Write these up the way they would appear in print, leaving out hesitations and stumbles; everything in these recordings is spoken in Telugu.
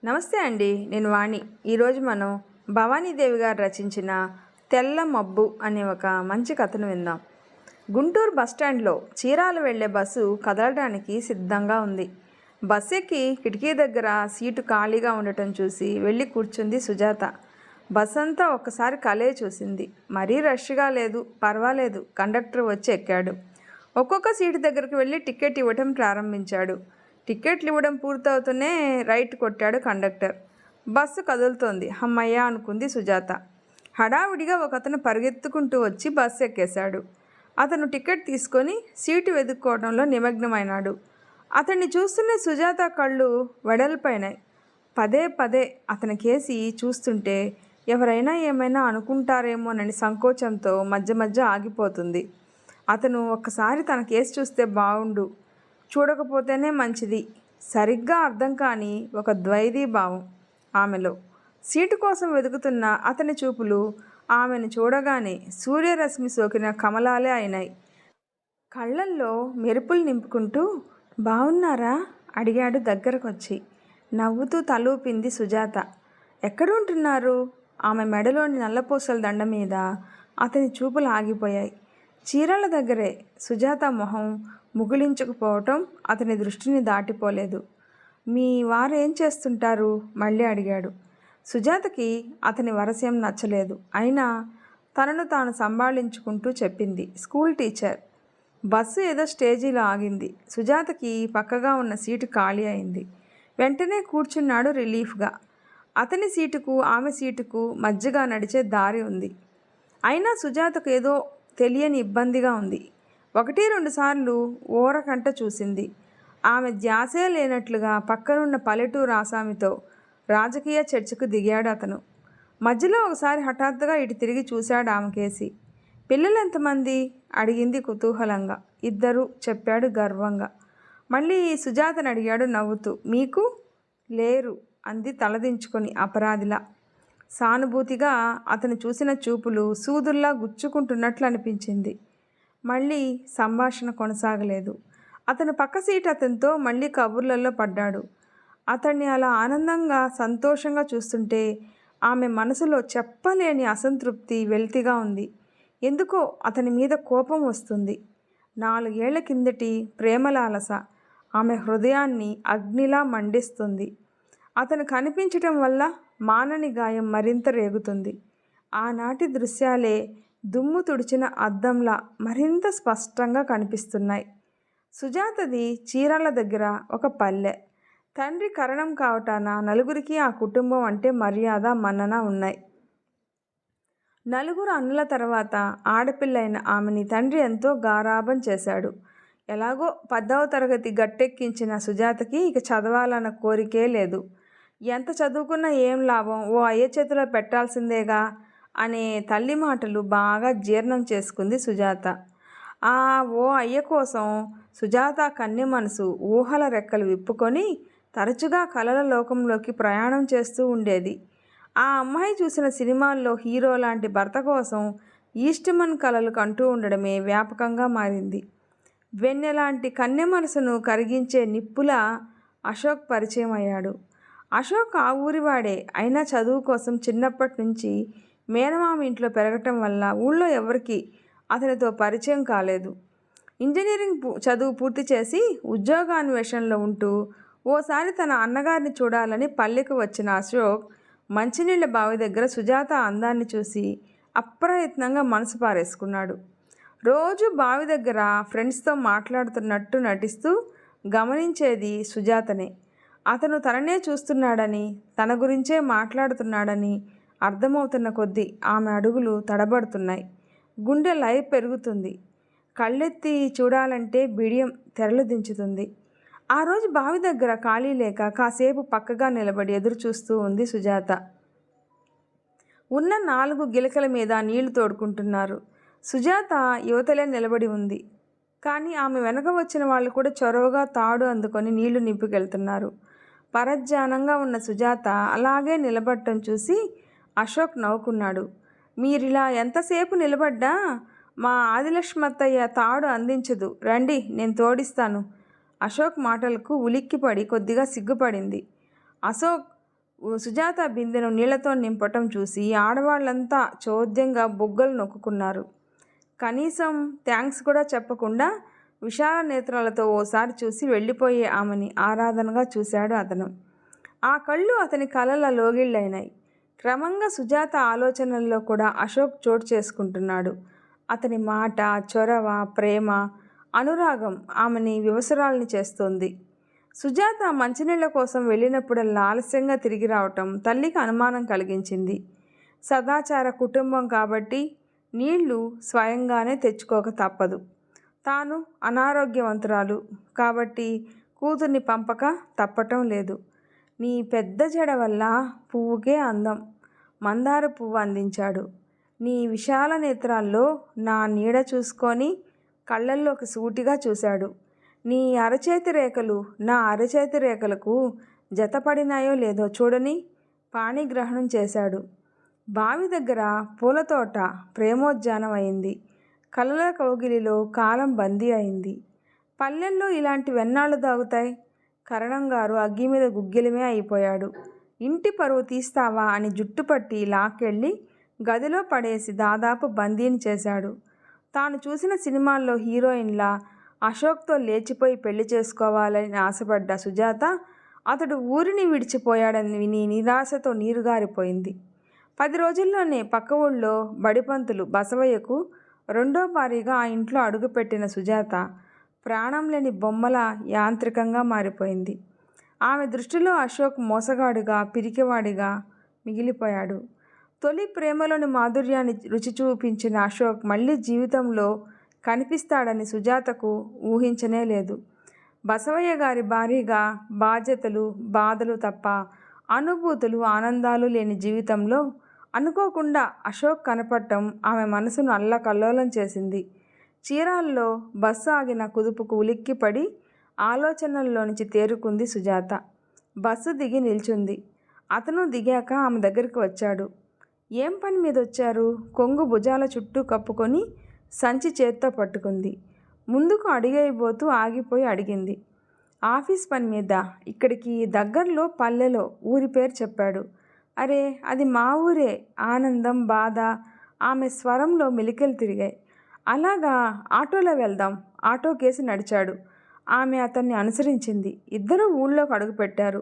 నమస్తే అండి, నేను వాణి. ఈరోజు మనం భవానీదేవి గారు రచించిన తెల్ల మబ్బు అనే ఒక మంచి కథను విందాం. గుంటూరు బస్టాండ్లో చీరాల వెళ్లే బస్సు కదలడానికి సిద్ధంగా ఉంది. బస్సు ఎక్కి కిటికీ దగ్గర సీటు ఖాళీగా ఉండటం చూసి వెళ్ళి కూర్చుంది సుజాత. బస్ అంతా ఒక్కసారి కలే చూసింది. మరీ రష్గా లేదు, పర్వాలేదు. కండక్టర్ వచ్చి ఎక్కాడు. ఒక్కొక్క సీటు దగ్గరకు వెళ్ళి టికెట్ ఇవ్వటం ప్రారంభించాడు. టికెట్లు ఇవ్వడం పూర్తవుతూనే రైట్ కొట్టాడు కండక్టర్. బస్సు కదులుతోంది. అమ్మయ్య అనుకుంది సుజాత. హడావుడిగా ఒకతను పరిగెత్తుకుంటూ వచ్చి బస్సు ఎక్కేశాడు. అతను టికెట్ తీసుకొని సీటు వెతుక్కోవడంలో నిమగ్నమైనాడు. అతన్ని చూస్తున్న సుజాత కళ్ళు వెడల్పైనాయి. పదే పదే అతని కేసి చూస్తుంటే ఎవరైనా ఏమైనా అనుకుంటారేమోనని సంకోచంతో మధ్య మధ్య ఆగిపోతుంది. అతను ఒక్కసారి తన కేసు చూస్తే బాగుండు, చూడకపోతేనే మంచిది. సరిగ్గా అర్థం కాని ఒక ద్వైధీభావం ఆమెలో. సీటు కోసం వెతుకుతున్న అతని చూపులు ఆమెను చూడగానే సూర్యరశ్మి సోకిన కమలాలే అయినాయి. కళ్ళల్లో మెరుపులు నింపుకుంటూ బాగున్నారా అడిగాడు దగ్గరకొచ్చి. నవ్వుతూ తలూపింది సుజాత. ఎక్కడుంటున్నారు? ఆమె మెడలోని నల్లపూసల దండ మీద అతని చూపులు ఆగిపోయాయి. చీరల దగ్గరే. సుజాత మొహం ముగిలించుకుపోవటం అతని దృష్టిని దాటిపోలేదు. మీ వారు ఏం చేస్తుంటారు? మళ్ళీ అడిగాడు. సుజాతకి అతని వరసయం నచ్చలేదు. అయినా తనను తాను సంభాళించుకుంటూ చెప్పింది, స్కూల్ టీచర్. బస్సు ఏదో స్టేజీలో ఆగింది. సుజాతకి పక్కగా ఉన్న సీటు ఖాళీ అయింది. వెంటనే కూర్చున్నాడు రిలీఫ్గా. అతని సీటుకు ఆమె సీటుకు మధ్యగా నడిచే దారి ఉంది. అయినా సుజాతకు ఏదో తెలియని ఇబ్బందిగా ఉంది. 1-2 సార్లు ఓరకంట చూసింది. ఆమె ధ్యాసే లేనట్లుగా పక్కనున్న పల్లెటూరు ఆసామితో రాజకీయ చర్చకు దిగాడు అతను. మధ్యలో ఒకసారి హఠాత్తుగా ఇటు తిరిగి చూశాడు ఆమె కేసి. పిల్లలు ఎంతమంది? అడిగింది కుతూహలంగా. 2 చెప్పాడు గర్వంగా. మళ్ళీ సుజాతను అడిగాడు నవ్వుతూ. మీకు? లేరు అంది తలదించుకొని అపరాధిలా. సానుభూతిగా అతను చూసిన చూపులు సూదుల్లా గుచ్చుకుంటున్నట్లు అనిపించింది. మళ్ళీ సంభాషణ కొనసాగలేదు. అతను పక్క సీటు అతనితో మళ్ళీ కబుర్లలో పడ్డాడు. అతన్ని అలా ఆనందంగా సంతోషంగా చూస్తుంటే ఆమె మనసులో చెప్పలేని అసంతృప్తి వెల్తిగా ఉంది. ఎందుకో అతని మీద కోపం వస్తుంది. 4 ఏళ్ల కిందటి ప్రేమలాలస ఆమె హృదయాన్ని అగ్నిలా మండిస్తుంది. అతను కనిపించటం వల్ల మానని గాయం మరింత రేగుతుంది. ఆనాటి దృశ్యాలే దుమ్ము తుడిచిన అద్దంలా మరింత స్పష్టంగా కనిపిస్తున్నాయి. సుజాతది చీరాల దగ్గర ఒక పల్లె. తండ్రి కరణం కావటాన నలుగురికి ఆ కుటుంబం అంటే మర్యాద, మన్నన ఉన్నాయి. 4 అన్నుల తర్వాత ఆడపిల్లైన ఆమెని తండ్రి ఎంతో గారాబం చేశాడు. ఎలాగో 10వ తరగతి గట్టెక్కించిన సుజాతకి ఇక చదవాలన్న కోరికే లేదు. ఎంత చదువుకున్నా ఏం లాభం, ఓ అయ్య చేతిలో పెట్టాల్సిందేగా అనే తల్లి మాటలు బాగా జీర్ణం చేసుకుంది సుజాత. ఆ ఓ అయ్య కోసం సుజాత కన్నె మనసు ఊహల రెక్కలు విప్పుకొని తరచుగా కలల లోకంలోకి ప్రయాణం చేస్తూ ఉండేది. ఆ అమ్మాయి చూసిన సినిమాల్లో హీరో లాంటి భర్త కోసం ఈస్ట్మన్ కలలు కంటూ ఉండడమే వ్యాపకంగా మారింది. వెన్నెలాంటి కన్నె మనసును కరిగించే నిప్పులా అశోక్ పరిచయం అయ్యాడు. అశోక్ ఆ ఊరివాడే. అయినా చదువు కోసం చిన్నప్పటి నుంచి మేనమామ ఇంట్లో పెరగటం వల్ల ఊళ్ళో ఎవరికి అతనితో పరిచయం కాలేదు. ఇంజనీరింగ్ చదువు పూర్తి చేసి ఉద్యోగాన్వేషణలో ఉంటూ ఓసారి తన అన్నగారిని చూడాలని పల్లెకు వచ్చిన అశోక్ మంచినీళ్ళ బావి దగ్గర సుజాత అందాన్ని చూసి అప్రయత్నంగా మనసు పారేసుకున్నాడు. రోజు బావి దగ్గర ఫ్రెండ్స్తో మాట్లాడుతున్నట్టు నటిస్తూ గమనించేది సుజాతనే. అతను తననే చూస్తున్నాడని, తన గురించే మాట్లాడుతున్నాడని అర్థమవుతున్న కొద్దీ ఆమె అడుగులు తడబడుతున్నాయి. గుండె లయ పెరుగుతుంది. కళ్ళెత్తి చూడాలంటే బిడియం తెరలు దించుతుంది. ఆ రోజు బావి దగ్గర ఖాళీ లేక కాసేపు పక్కగా నిలబడి ఎదురు చూస్తూ ఉంది సుజాత. ఉన్న 4 గిలకల మీద నీళ్లు తోడుకుంటున్నారు. సుజాత యువతలే నిలబడి ఉంది. కానీ ఆమె వెనక వచ్చిన వాళ్ళు కూడా చొరవగా తాడు అందుకొని నీళ్లు నింపుకెళ్తున్నారు. పరధ్యానంగా ఉన్న సుజాత అలాగే నిలబడటం చూసి అశోక్ నవ్వుకున్నాడు. మీరిలా ఎంతసేపు నిలబడ్డా మా ఆదిలక్ష్మత్తయ్య తాడు అందించదు, రండి నేను తోడిస్తాను. అశోక్ మాటలకు ఉలిక్కిపడి కొద్దిగా సిగ్గుపడింది. అశోక్ సుజాత బిందెను నీళ్లతో నింపటం చూసి ఆడవాళ్ళంతా చోద్యంగా బుగ్గలు నొక్కుకున్నారు. కనీసం థ్యాంక్స్ కూడా చెప్పకుండా విశాల నేత్రాలతో ఓసారి చూసి వెళ్ళిపోయే ఆమెని ఆరాధనగా చూశాడు అతను. ఆ కళ్ళు అతని కలల లోగిళ్ళైనాయి. క్రమంగా సుజాత ఆలోచనల్లో కూడా అశోక్ చోటు చేసుకుంటున్నాడు. అతని మాట, చొరవ, ప్రేమ, అనురాగం ఆమెని వివసురాల్ని చేస్తోంది. సుజాత మంచినీళ్ల కోసం వెళ్ళినప్పుడల్లా ఆలస్యంగా తిరిగి రావటం తల్లికి అనుమానం కలిగించింది. సదాచార కుటుంబం కాబట్టి నీళ్లు స్వయంగానే తెచ్చుకోక తప్పదు. తాను అనారోగ్యవంతురాలు కాబట్టి కూతుర్ని పంపక తప్పటం లేదు. నీ పెద్ద జడ వల్ల పువ్వుకే అందం, మందార పువ్వు అందించాడు. నీ విశాల నేత్రాల్లో నా నీడ చూసుకొని కళ్ళల్లోకి సూటిగా చూశాడు. నీ అరచేతి రేఖలు నా అరచేతి రేఖలకు జతపడినాయో లేదో చూడని పాణిగ్రహణం చేశాడు. బావి దగ్గర పూలతోట ప్రేమోద్యానం అయింది. కలల కౌగిలిలో కాలం బందీ అయింది. పల్లెల్లో ఇలాంటి వెన్నాళ్ళు దాగుతాయి. కరణంగారు అగ్గి మీద గుగ్గిలమే అయిపోయాడు. ఇంటి పరువు తీస్తావా అని జుట్టుపట్టి లాక్కెళ్ళి గదిలో పడేసి దాదాపు బందీని చేశాడు. తాను చూసిన సినిమాల్లో హీరోయిన్లా అశోక్తో లేచిపోయి పెళ్లి చేసుకోవాలని ఆశపడ్డ సుజాత అతడు ఊరిని విడిచిపోయాడని విని నిరాశతో నీరుగారిపోయింది. 10 రోజుల్లోనే పక్క ఊళ్ళో బడిపంతులు బసవయ్యకు రెండో భారీగా ఆ ఇంట్లో అడుగుపెట్టిన సుజాత ప్రాణం లేని బొమ్మలా యాంత్రికంగా మారిపోయింది. ఆమె దృష్టిలో అశోక్ మోసగాడుగా, పిరికివాడిగా మిగిలిపోయాడు. తొలి ప్రేమలోని మాధుర్యాన్ని రుచి చూపించిన అశోక్ మళ్ళీ జీవితంలో కనిపిస్తాడని సుజాతకు ఊహించనే లేదు. బసవయ్య గారి భారీగా బాధ్యతలు, బాధలు తప్ప అనుభూతులు, ఆనందాలు లేని జీవితంలో అనుకోకుండా అశోక్ కనపడటం ఆమె మనసును అల్లకల్లోలం చేసింది. చీరాల్లో బస్సు ఆగిన కుదుపుకు ఉలిక్కిపడి ఆలోచనల్లోంచి తేరుకుంది సుజాత. బస్సు దిగి నిల్చుంది. అతను దిగాక ఆమె దగ్గరికి వచ్చాడు. ఏం పని మీద వచ్చారు? కొంగు భుజాల చుట్టూ కప్పుకొని సంచి చేత్తో పట్టుకుంది. ముందుకు అడిగేయబోతూ ఆగిపోయి అడిగింది. ఆఫీస్ పని మీద. ఇక్కడికి దగ్గరలో పల్లెలో ఊరి పేరు చెప్పాడు. అరే, అది మా ఊరే. ఆనందం, బాధ ఆమె స్వరంలో మెలికలు తిరిగాయి. అలాగా, ఆటోలో వెళ్దాం. ఆటో కేసి నడిచాడు. ఆమె అతన్ని అనుసరించింది. ఇద్దరూ ఊళ్ళోకి అడుగుపెట్టారు.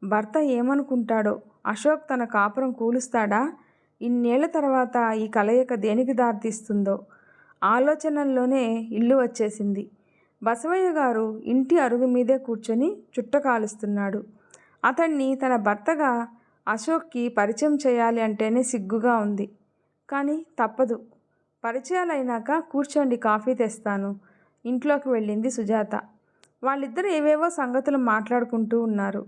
భర్త ఏమనుకుంటాడో, అశోక్ తన కాపురం కూలుస్తాడా, ఇన్నేళ్ల తర్వాత ఈ కలయిక దేనికి దారితీస్తుందో ఆలోచనల్లోనే ఇల్లు వచ్చేసింది. బసవయ్య గారు ఇంటి అరుగు మీదే కూర్చొని చుట్ట కాలుస్తున్నాడు. అతన్ని తన భర్తగా అశోక్కి పరిచయం చేయాలి అంటేనే సిగ్గుగా ఉంది. కానీ తప్పదు. పరిచయాలైనాక కూర్చోండి, కాఫీ తెస్తాను. ఇంట్లోకి వెళ్ళింది సుజాత. వాళ్ళిద్దరూ ఏవేవో సంగతులు మాట్లాడుకుంటూ ఉన్నారు.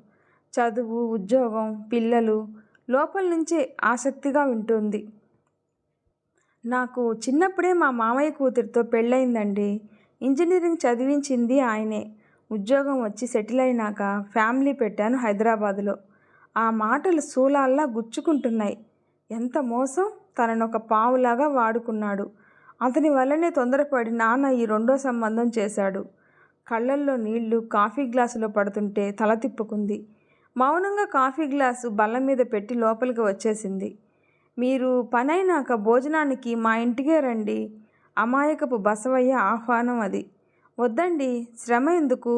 చదువు, ఉద్యోగం, పిల్లలు. లోపల నుంచే ఆసక్తిగా వింటుంది. నాకు చిన్నప్పుడే మా మామయ్య కూతురితో పెళ్ళయిందండి. ఇంజనీరింగ్ చదివించింది ఆయనే. ఉద్యోగం వచ్చి సెటిల్ అయినాక ఫ్యామిలీ పెట్టాను హైదరాబాదులో. ఆ మాటలు శూలాల్లా గుచ్చుకుంటున్నాయి. ఎంత మోసం! తననొక పావులాగా వాడుకున్నాడు. అతని వల్లనే తొందరపడి నాన్న ఈ రెండో సంబంధం చేశాడు. కళ్ళల్లో నీళ్లు కాఫీ గ్లాసులో పడుతుంటే తల తిప్పుకుంది. మౌనంగా కాఫీ గ్లాసు బల్ల మీద పెట్టి లోపలికి వచ్చేసింది. మీరు పనైనాక భోజనానికి మా ఇంటికే రండి. అమాయకపు బసవయ్య ఆహ్వానం అది. వద్దండి, శ్రమ ఎందుకు,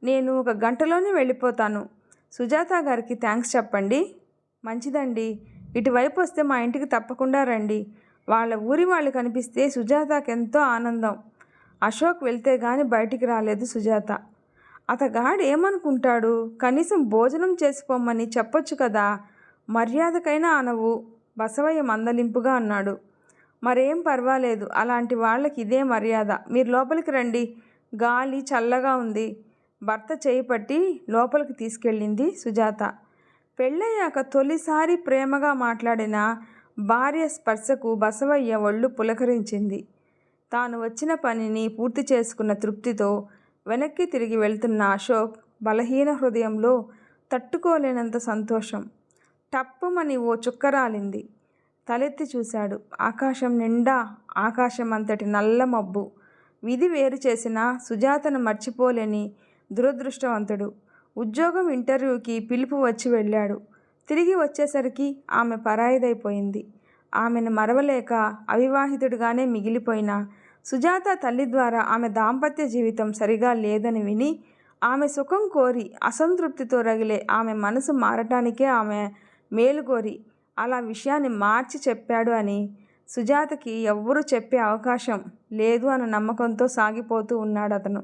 నేను 1 గంటలోనే వెళ్ళిపోతాను. సుజాత గారికి థ్యాంక్స్ చెప్పండి. మంచిదండి, ఇటువైపు వస్తే మా ఇంటికి తప్పకుండా రండి. వాళ్ళ ఊరి వాళ్ళు కనిపిస్తే సుజాతకెంతో ఆనందం. అశోక్ వెళ్తే గాని బయటికి రాలేదు సుజాత. అతగాడు ఏమనుకుంటాడు? కనీసం భోజనం చేసిపోమ్మని చెప్పొచ్చు కదా, మర్యాదకైనా అనవు. బసవయ్య మందలింపుగా అన్నాడు. మరేం పర్వాలేదు, అలాంటి వాళ్ళకి ఇదే మర్యాద. మీరు లోపలికి రండి, గాలి చల్లగా ఉంది. భర్త చేయి పట్టి లోపలికి తీసుకెళ్ళింది సుజాత. పెళ్ళయ్యాక తొలిసారి ప్రేమగా మాట్లాడిన భార్య స్పర్శకు బసవయ్య ఒళ్ళు పులకరించింది. తాను వచ్చిన పనిని పూర్తి చేసుకున్న తృప్తితో వెనక్కి తిరిగి వెళ్తున్న అశోక్ బలహీన హృదయంలో తట్టుకోలేనంత సంతోషం. టప్పుమని ఓ చుక్క రాలింది. తలెత్తి చూశాడు. ఆకాశం నిండా ఆకాశం అంతటి నల్ల మబ్బు. విధి వేరు చేసిన సుజాతను మర్చిపోలేని దురదృష్టవంతుడు. ఉద్యోగం ఇంటర్వ్యూకి పిలుపు వచ్చి వెళ్ళాడు. తిరిగి వచ్చేసరికి ఆమె పరాయిదైపోయింది. ఆమెను మరవలేక అవివాహితుడిగానే మిగిలిపోయిన సుజాత తల్లి ద్వారా ఆమె దాంపత్య జీవితం సరిగా లేదని విని ఆమె సుఖం కోరి అసంతృప్తితో రగిలే ఆమె మనసు మారటానికే ఆమె మేలుకోరి అలా విషయాన్ని మార్చి చెప్పాడు అని సుజాతకి ఎవ్వరూ చెప్పే అవకాశం లేదు అన్న నమ్మకంతో సాగిపోతూ ఉన్నాడు అతను.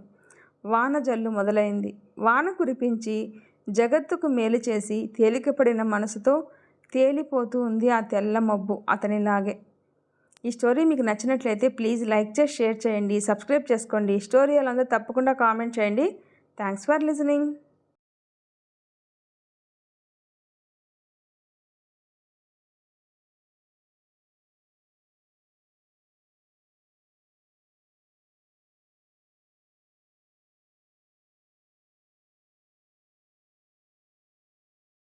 వాన జల్లు మొదలైంది. వాన కురిపించి జగత్తుకు మేలు చేసి తేలికపడిన మనసుతో తేలిపోతూ ఉంది ఆ తెల్ల మబ్బు అతనిలాగే. ఈ స్టోరీ మీకు నచ్చినట్లయితే ప్లీజ్ లైక్ చేసి షేర్ చేయండి, సబ్స్క్రైబ్ చేసుకోండి. స్టోరీ అలా తప్పకుండా కామెంట్ చేయండి. Thanks for listening.